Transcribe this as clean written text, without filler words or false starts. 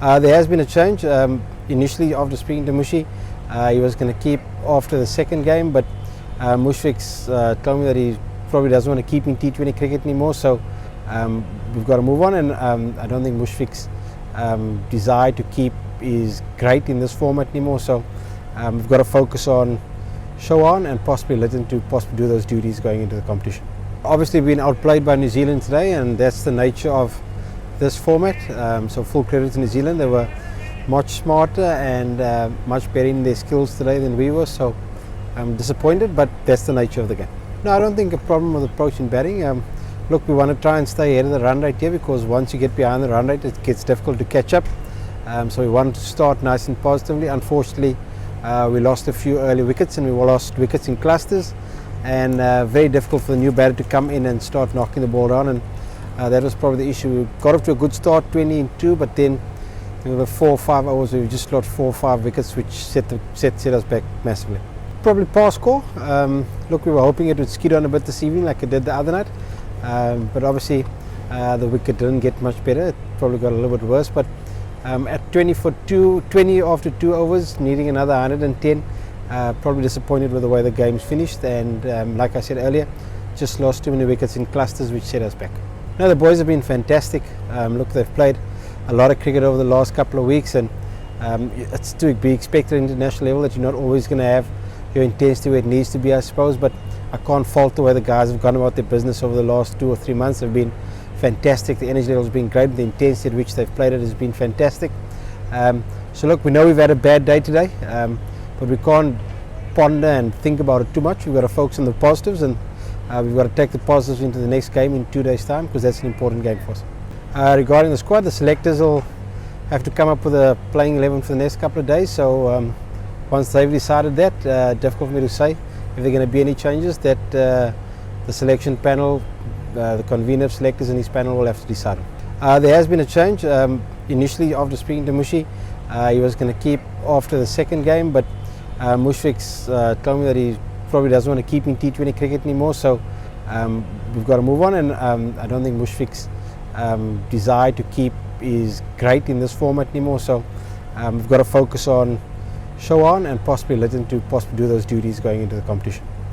There has been a change. Initially, after speaking to Mushi, he was going to keep after the second game, but Mushfiq told me that he probably doesn't want to keep in T20 cricket anymore, so we've got to move on, and I don't think Mushfiq's desire to keep is great in this format anymore, so we've got to focus on show on and possibly let him to possibly do those duties going into the competition. Obviously been outplayed by New Zealand today, and that's the nature of this format, so full credit to New Zealand. They were much smarter and much better in their skills today than we were, so I'm disappointed, but that's the nature of the game. No, I don't think a problem with approach in batting. Look, we want to try and stay ahead of the run rate here, because once you get behind the run rate it gets difficult to catch up, so we want to start nice and positively. Unfortunately, we lost a few early wickets, and we lost wickets in clusters, and very difficult for the new batter to come in and start knocking the ball down, and that was probably the issue. We got off to a good start, 20-2, but then there were 4 or 5 hours where we just lost 4 or 5 wickets, which set us back massively. Probably poor score. Look, we were hoping it would skid on a bit this evening like it did the other night, but obviously the wicket didn't get much better. It probably got a little bit worse, but at 20 after 2 overs, needing another 110, probably disappointed with the way the game's finished, and like I said earlier, just lost too many wickets in clusters, which set us back. No, the boys have been fantastic. Look, they've played a lot of cricket over the last couple of weeks, and it's to be expected at international level that you're not always going to have your intensity where it needs to be, I suppose, but I can't fault the way the guys have gone about their business over the last 2 or 3 months. They've been fantastic. The energy level has been great. The intensity at which they've played it has been fantastic. So look, we know we've had a bad day today, but we can't ponder and think about it too much. We've got to focus on the positives, and we've got to take the positives into the next game in 2 days' time, because that's an important game for us. Regarding the squad, the selectors will have to come up with a playing 11 for the next couple of days, so once they've decided that, difficult for me to say if there are going to be any changes. That the selection panel, the convener of selectors and his panel will have to decide. There has been a change. Initially, after speaking to Mushi, he was going to keep after the second game, but Mushfiq told me that he probably doesn't want to keep in T20 cricket anymore, so we've got to move on, and I don't think Mushfiq's desire to keep is great in this format anymore, so we've got to focus on show on and possibly let him to possibly do those duties going into the competition.